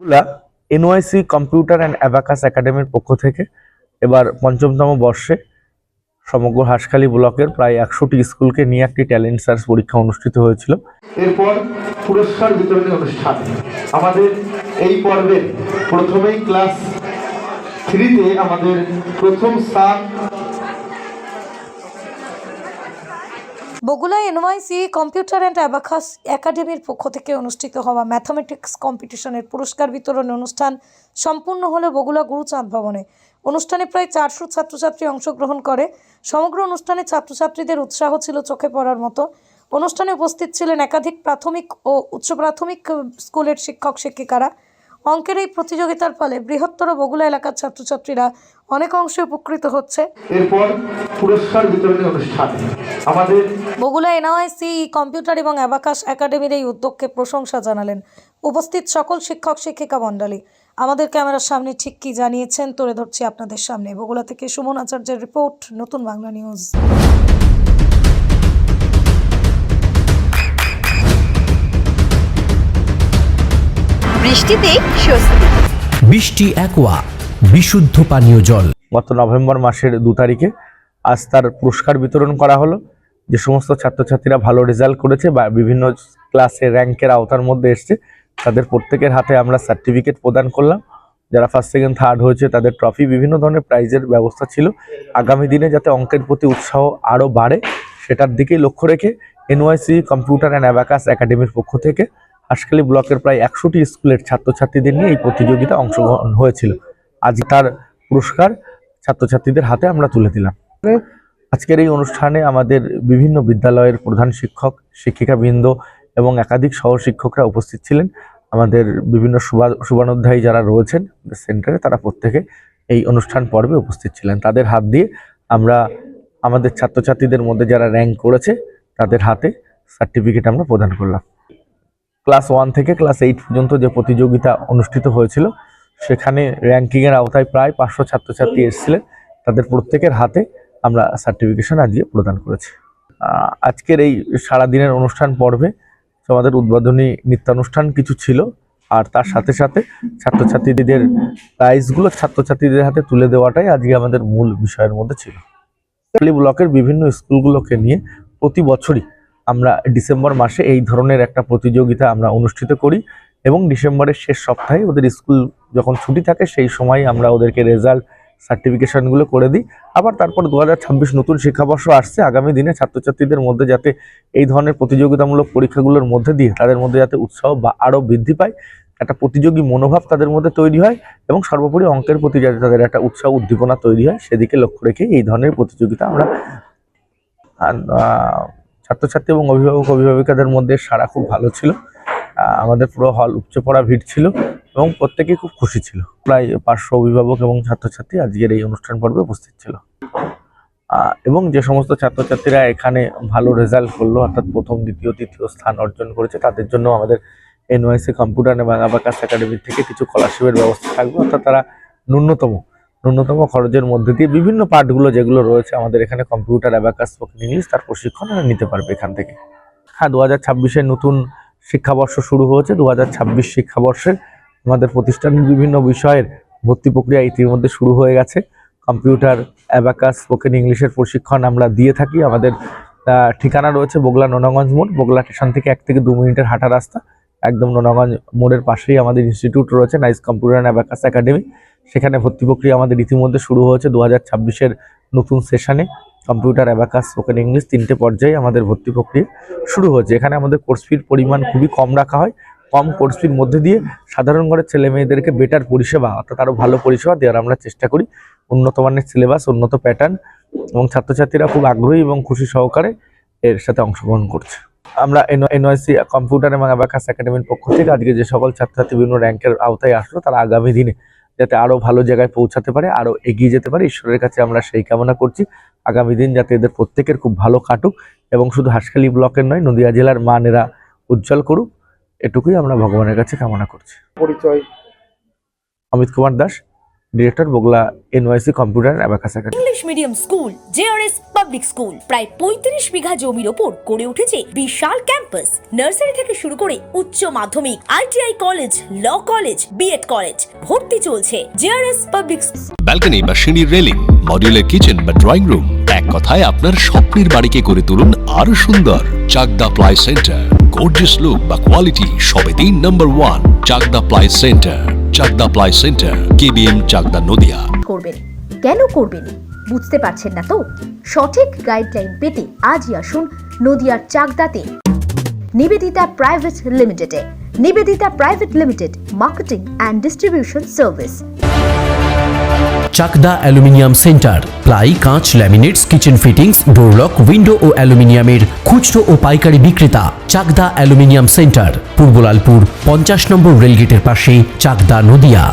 গুলা NYC computer and abacus একাডেমির পক্ষ থেকে এবার পঞ্চমতম বর্ষে সমগ্র হাঁসখালী ব্লকের প্রায় 100টি স্কুলকে নিয়ে একটি ট্যালেন্ট সার্চ পরীক্ষা অনুষ্ঠিত হয়েছিল। এরপর পুরস্কার বিতরণী অনুষ্ঠান। আমাদের এই পর্বের প্রথমেই ক্লাস 3-তে আমাদের প্রথম স্থান Bogura NYC computer and abacus একাডেমির পক্ষ থেকে অনুষ্ঠিত হওয়া ম্যাথমেটিক্স কম্পিটিশনের পুরস্কার বিতরণ অনুষ্ঠান সম্পূর্ণ হলো বগুড়া গুরুচাঁদ ভবনে। অনুষ্ঠানে প্রায় 400 ছাত্রছাত্রী অংশগ্রহণ করে। সমগ্র অনুষ্ঠানে ছাত্রছাত্রীদের উৎসাহ ছিল চোখে পড়ার মতো। অনুষ্ঠানে উপস্থিত ছিলেন একাধিক প্রাথমিক ও উচ্চ প্রাথমিক স্কুলের শিক্ষক শিক্ষিকারা। অঙ্কের এই প্রতিযোগিতার ফলে বৃহত্তর বগুড়া এলাকার ছাত্রছাত্রীরা অনেক অংশে উপকৃত হচ্ছে। এরপর পুরস্কার বিতরণী অনুষ্ঠান। আমাদের বগুড়া এনওয়াইসি কম্পিউটার এবং অ্যাবাকাস একাডেমির এই উদ্যোগকে প্রশংসা জানালেন উপস্থিত সকল শিক্ষক শিক্ষিকা মণ্ডলী। আমাদের ক্যামেরার সামনে ঠিক কি জানিয়েছেন তুলে ধরছি আপনাদের সামনে। বগুড়া থেকে সুমন আচার্যের রিপোর্ট, নতুন বাংলা নিউজ। বৃষ্টিতে স্বস্তি। বৃষ্টি অ্যাকোয়া বিশুদ্ধ পানীয় জল। গত নভেম্বর মাসের 2 তারিখে আজ তার পুরস্কার বিতরণ করা হলো। যে সমস্ত ছাত্রছাত্রীরা ভালো রেজাল্ট করেছে বা বিভিন্ন ক্লাসে র্যাঙ্কের আওতার মধ্যে এসছে তাদের প্রত্যেকের হাতে আমরা সার্টিফিকেট প্রদান করলাম। যারা ফার্স্ট সেকেন্ড থার্ড হয়েছে তাদের ট্রফি, বিভিন্ন ধরনের প্রাইজের ব্যবস্থা ছিল। আগামী দিনে যাতে অঙ্কের প্রতি উৎসাহ আরও বাড়ে সেটার দিকেই লক্ষ্য রেখে এনওয়াইসি কম্পিউটার অ্যান্ড অ্যাবাকাস একাডেমির পক্ষ থেকে হাঁসখালী ব্লকের প্রায় 100টি স্কুলের ছাত্রছাত্রীদের নিয়ে এই প্রতিযোগিতা অংশগ্রহণ হয়েছিল। আজ তার পুরস্কার ছাত্রছাত্রীদের হাতে আমরা তুলে দিলাম। আজকের এই অনুষ্ঠানে আমাদের বিভিন্ন বিদ্যালয়ের প্রধান শিক্ষক শিক্ষিকাবৃন্দ এবং একাধিক সহশিক্ষকরা উপস্থিত ছিলেন। আমাদের বিভিন্ন শুভানুধ্যায়ী যারা রয়েছেন সেন্টারে তারা প্রত্যেকে এই অনুষ্ঠান পর্বে উপস্থিত ছিলেন। তাদের হাত দিয়ে আমরা আমাদের ছাত্রছাত্রীদের মধ্যে যারা র্যাঙ্ক করেছে তাদের হাতে সার্টিফিকেট আমরা প্রদান করলাম। ক্লাস 1 থেকে ক্লাস 8 পর্যন্ত যে প্রতিযোগিতা অনুষ্ঠিত হয়েছিল সেখানে র্যাঙ্কিংয়ের আওতায় প্রায় 500 ছাত্রছাত্রী এসেছিলেন। তাদের প্রত্যেকের হাতে আমরা সার্টিফিকেশন আজকে প্রদান করেছি। আজকের এই সারাদিনের অনুষ্ঠান পর্বে আমাদের উদ্বোধনী নৃত্যানুষ্ঠান কিছু ছিল, আর তার সাথে সাথে ছাত্রছাত্রীদের প্রাইজগুলো ছাত্রছাত্রীদের হাতে তুলে দেওয়াটাই আজকে আমাদের মূল বিষয়ের মধ্যে ছিল। ব্লকের বিভিন্ন স্কুলগুলোকে নিয়ে প্রতি বছরই আমরা ডিসেম্বর মাসে এই ধরনের একটা প্রতিযোগিতা আমরা অনুষ্ঠিত করি এবং ডিসেম্বরের শেষ সপ্তাহে ওদের স্কুল যখন ছুটি থাকে সেই সময় আমরা ওদেরকে রেজাল্ট সার্টিফিকেশনগুলো করে দিই। আবার তারপর 2026 নতুন শিক্ষাবর্ষ আসছে। আগামী দিনে ছাত্রছাত্রীদের মধ্যে যাতে এই ধরনের প্রতিযোগিতামূলক পরীক্ষাগুলোর মধ্যে দিয়ে তাদের মধ্যে যাতে উৎসাহ বা আরও বৃদ্ধি পায়, একটা প্রতিযোগী মনোভাব তাদের মধ্যে তৈরি হয় এবং সর্বোপরি অঙ্কের প্রতি যাতে তাদের একটা উৎসাহ উদ্দীপনা তৈরি হয় সেদিকে লক্ষ্য রেখে এই ধরনের প্রতিযোগিতা আমরা ছাত্রছাত্রী এবং অভিভাবিকাদের মধ্যে সাড়া খুব ভালো ছিল। আমাদের পুরো হল উপচে পড়া ভিড় ছিল এবং প্রত্যেকেই খুব খুশি ছিল। প্রায় 500 অভিভাবক এবং ছাত্রছাত্রী আজকের এই অনুষ্ঠান পর্বে উপস্থিত ছিল এবং যে সমস্ত ছাত্রছাত্রীরা এখানে ভালো রেজাল্ট করলো অর্থাৎ প্রথম দ্বিতীয় তৃতীয় স্থান অর্জন করেছে তাদের জন্য আমাদের এনওয়াইসি কম্পিউটার এবং অ্যাবাকাস একাডেমি থেকে কিছু স্কলারশিপের ব্যবস্থা থাকবে। অর্থাৎ তারা ন্যূনতম খরচের মধ্যে দিয়ে বিভিন্ন পার্টগুলো যেগুলো রয়েছে আমাদের এখানে কম্পিউটার অ্যাবাকাস স্পোকেন ইংলিশ তার প্রশিক্ষণ নিতে পারবে এখান থেকে। হ্যাঁ, 2026-এর নতুন শিক্ষাবর্ষ শুরু হয়েছে। 2026 শিক্ষাবর্ষের আমাদের প্রতিষ্ঠানের বিভিন্ন বিষয়ের ভর্তি প্রক্রিয়া ইতিমধ্যে শুরু হয়ে গেছে। কম্পিউটার অ্যাবাকাস স্পোকেন ইংলিশের প্রশিক্ষণ আমরা দিয়ে থাকি। আমাদের ঠিকানা রয়েছে বগুড়া নোনাগঞ্জ মোড়। বগুড়া স্টেশন থেকে 1 থেকে 2 মিনিটের হাঁটা রাস্তা। একদম নোনাগঞ্জ মোড়ের পাশেই আমাদের ইনস্টিটিউট রয়েছে nice computer and abacus academy. সেখানে ভর্তি প্রক্রিয়া আমাদের ইতিমধ্যে শুরু হয়েছে। 2026-এর নতুন সেশনে কম্পিউটার অ্যাবাকাস স্পোকেন ইংলিশ 3টে পর্যায়ে আমাদের ভর্তি প্রক্রিয়া শুরু হয়েছে। এখানে আমাদের কোর্স ফির পরিমাণ খুবই কম রাখা হয়। কম কোর্স ফির মধ্যে দিয়ে সাধারণ ঘরের ছেলে মেয়েদেরকে বেটার পরিষেবা অর্থাৎ আরও ভালো পরিষেবা দেওয়ার আমরা চেষ্টা করি। উন্নত মানের সিলেবাস, উন্নত প্যাটার্ন এবং ছাত্রছাত্রীরা খুব আগ্রহী এবং খুশি সহকারে এর সাথে অংশগ্রহণ করছে। আমরা এনওয়াইসি কম্পিউটার এবং অ্যাবাকাস একাডেমির পক্ষ থেকে আজকে যে সকল ছাত্রছাত্রী বিভিন্ন র্যাঙ্কের আওতায় আসলো তারা আগামী দিনে যাতে আরও ভালো জায়গায় পৌঁছাতে পারে, আরও এগিয়ে যেতে পারে, ঈশ্বরের কাছে আমরা সেই কামনা করছি। আগামী দিন যাতে এদের প্রত্যেকের খুব ভালো কাটুক এবং শুধু হাঁসখালী ব্লকের নয় নদিয়া জেলার মান এরা উজ্জ্বল করুক, এটুকুই আমরা ভগবানের কাছে কামনা করছি। পরিচয় Amit Kumar Das, director, Bagula NYC computer abacus academy. English medium school JRS public school প্রায় 35 বিঘা জমির ওপর গড়ে উঠেছে বিশাল ক্যাম্পাস। নার্সারি থেকে শুরু করে উচ্চ মাধ্যমিক, ITI college, law college, B Ed college, ভর্তি চলছে জেআরএস পাবলিক। ব্যালকনি বা সিঁড়ির রেলিং, মডিউলার কিচেন বা ড্রয়িং রুম, এক কথায় আপনার স্বপ্নের বাড়িকে করে তুলুন আরো সুন্দর। Chakdah ply centre, gorgeous look বা কোয়ালিটি সবে 3 number 1 Chakdah ply centre. Chakdah ply centre, KBM Chakdah Nadia. করবেন কেন করবেন বুঝতে পারছেন না তো? সঠিক গাইডলাইন পেতে আজই আসুন নদিয়ার চাকদাতে নিবেদিতা প্রাইভেট লিমিটেডে। Nivedita private limited, marketing and distribution service. Chakdah aluminium centre, ply, কাঁচ, laminates, kitchen fittings, door lock, window ও অ্যালুমিনিয়ামের খুচরো ও পাইকারি বিক্রেতা। Chakdah aluminium centre, Purbalalpur 50 number রেলগেটের পাশে, চাকদা নদিয়া।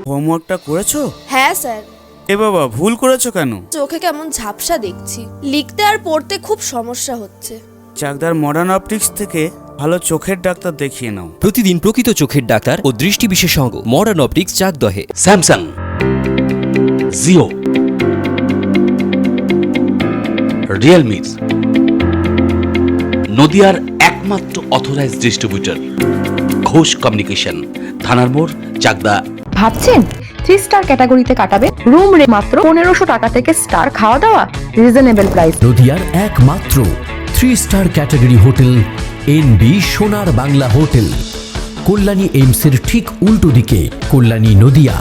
হোমওয়ার্কটা করেছো? হ্যাঁ স্যার। এ বাবা, ভুল করেছো কেন? চোখে কেমন ঝাপসা দেখছি, লিখতে আর পড়তে খুব সমস্যা হচ্ছে। চাকদার মডার্ন অপটিক্স থেকে ভালো চোখের ডাক্তার দেখিয়ে নাও। প্রতিদিন প্রকৃত চোখের ডাক্তার ও দৃষ্টি বিশেষজ্ঞ মডার্ন অপটিক্স চাকদহে। স্যামসাং, জিও, রিয়েলমি, নদিয়ার একমাত্র অথরাইজড ডিস্ট্রিবিউটর ঘোষ কমিউনিকেশন, থানার মোড়, চাকদা। ভাবছেন 3 স্টার ক্যাটাগরিতে কাটাবেন? রুম রে মাত্র 1500 টাকা থেকে স্টার, খাওয়া দাওয়া রিজনেবল প্রাইস। নদিয়ার একমাত্র 3 স্টার ক্যাটাগরি হোটেল NB সোনার বাংলা হোটেল, কল্যাণী এইমসের ঠিক উল্টো দিকে, কল্যাণী নদিয়া।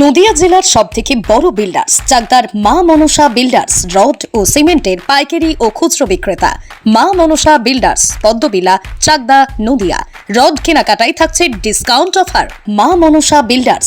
নদিয়া জেলার সবথেকে বড় বিল্ডার্স চাকদার মা মনসা বিল্ডার্স, রড ও সিমেন্টের পাইকারি ও খুচরো বিক্রেতা। মা মনসা বিল্ডার্স, পদ্মবিলা, চাকদা, নদিয়া। রড কেনাকাটায় থাকছে ডিসকাউন্ট অফার। মা মনসা বিল্ডার্স,